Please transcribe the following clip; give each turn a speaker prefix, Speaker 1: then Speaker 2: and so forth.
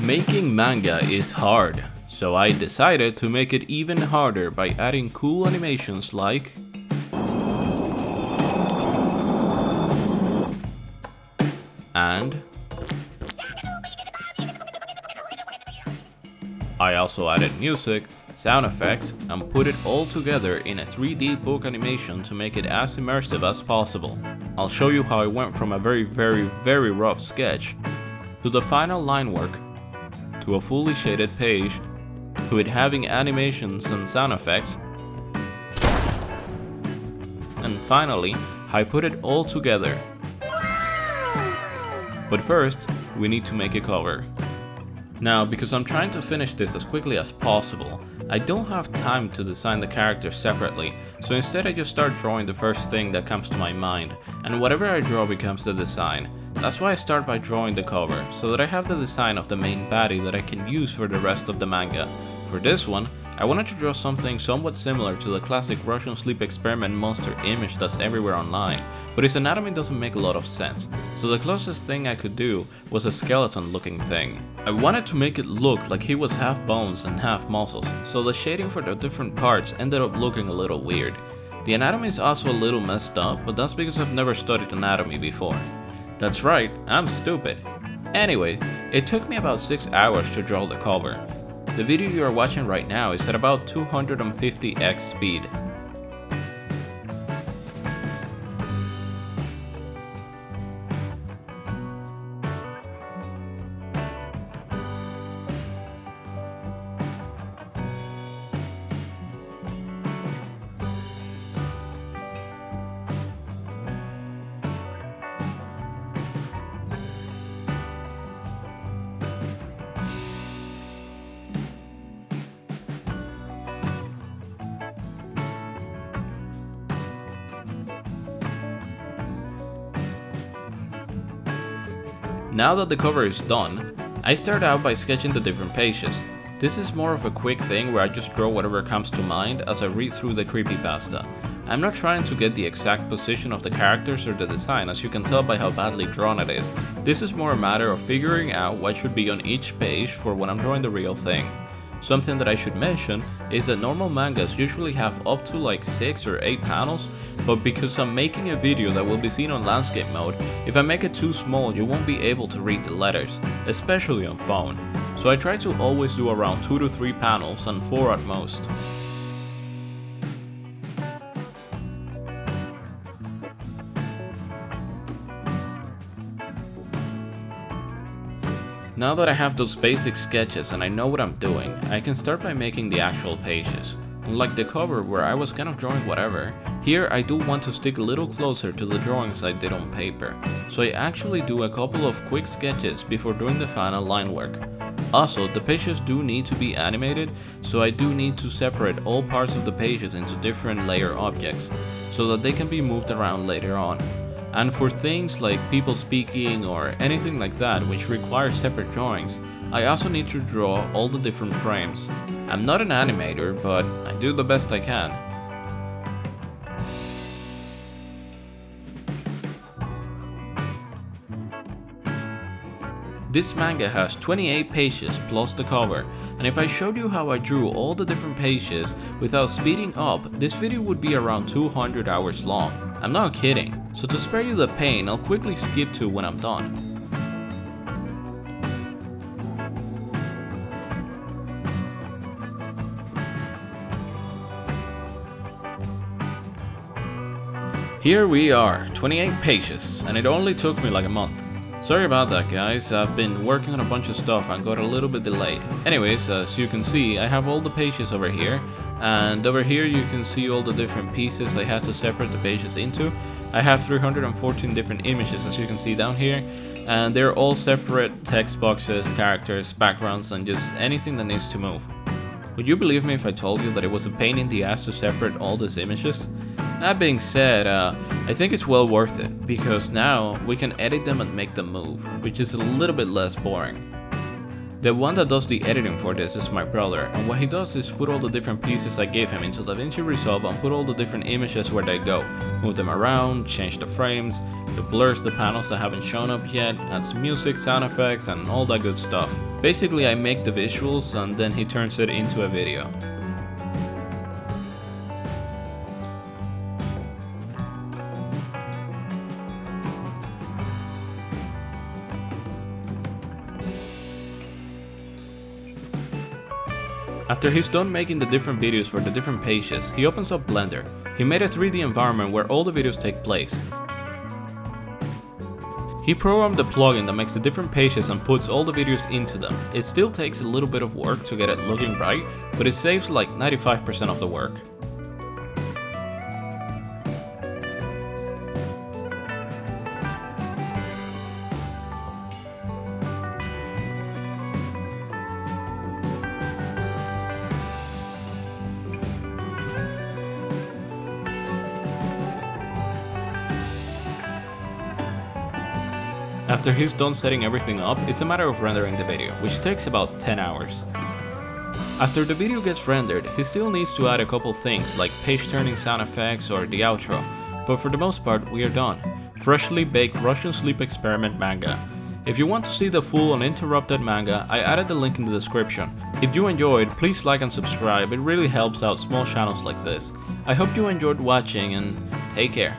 Speaker 1: Making manga is hard, so I decided to make it even harder by adding cool animations like and I also added music, sound effects, and put it all together in a 3D book animation to make it as immersive as possible. I'll show you how I went from a very rough sketch to the final line work, to a fully shaded page, to it having animations and sound effects, and finally, I put it all together. But first, we need to make a cover. Now, because I'm trying to finish this as quickly as possible, I don't have time to design the characters separately, so instead I just start drawing the first thing that comes to my mind, and whatever I draw becomes the design. That's why I start by drawing the cover, so that I have the design of the main baddie that I can use for the rest of the manga. For this one, I wanted to draw something somewhat similar to the classic Russian Sleep Experiment monster image that's everywhere online, but its anatomy doesn't make a lot of sense, so the closest thing I could do was a skeleton looking thing. I wanted to make it look like he was half bones and half muscles, so the shading for the different parts ended up looking a little weird. The anatomy is also a little messed up, but that's because I've never studied anatomy before. That's right, I'm stupid. Anyway, it took me about 6 hours to draw the cover. The video you are watching right now is at about 250x speed. Now that the cover is done, I start out by sketching the different pages. This is more of a quick thing where I just draw whatever comes to mind as I read through the creepypasta. I'm not trying to get the exact position of the characters or the design, as you can tell by how badly drawn it is. This is more a matter of figuring out what should be on each page for when I'm drawing the real thing. Something that I should mention is that normal mangas usually have up to like 6 or 8 panels, but because I'm making a video that will be seen on landscape mode, if I make it too small you won't be able to read the letters, especially on phone. So I try to always do around 2 to 3 panels and 4 at most. Now that I have those basic sketches and I know what I'm doing, I can start by making the actual pages. Unlike the cover where I was kind of drawing whatever, here I do want to stick a little closer to the drawings I did on paper, so I actually do a couple of quick sketches before doing the final line work. Also, the pages do need to be animated, so I do need to separate all parts of the pages into different layer objects, so that they can be moved around later on. And for things like people speaking or anything like that which requires separate drawings, I also need to draw all the different frames. I'm not an animator, but I do the best I can. This manga has 28 pages plus the cover, and if I showed you how I drew all the different pages without speeding up, this video would be around 200 hours long. I'm not kidding, so to spare you the pain, I'll quickly skip to when I'm done. Here we are, 28 pages, and it only took me like a month. Sorry about that guys, I've been working on a bunch of stuff and got a little bit delayed. Anyways, as you can see, I have all the pages over here, and over here you can see all the different pieces I had to separate the pages into. I have 314 different images, as you can see down here, and they're all separate text boxes, characters, backgrounds, and just anything that needs to move. Would you believe me if I told you that it was a pain in the ass to separate all these images? That being said, I think it's well worth it, because now we can edit them and make them move, which is a little bit less boring. The one that does the editing for this is my brother, and what he does is put all the different pieces I gave him into DaVinci Resolve and put all the different images where they go, move them around, change the frames, It blurs the panels that haven't shown up yet, adds music, sound effects, and all that good stuff. Basically, I make the visuals and then he turns it into a video. After he's done making the different videos for the different pages, he opens up Blender. He made a 3D environment where all the videos take place. He programmed the plugin that makes the different pages and puts all the videos into them. It still takes a little bit of work to get it looking right, but it saves like 95% of the work. After he's done setting everything up, it's a matter of rendering the video, which takes about 10 hours. After the video gets rendered, he still needs to add a couple things like page turning sound effects or the outro, but for the most part we are done. Freshly baked Russian Sleep Experiment Manga. If you want to see the full uninterrupted manga, I added the link in the description. If you enjoyed, please like and subscribe, it really helps out small channels like this. I hope you enjoyed watching and take care.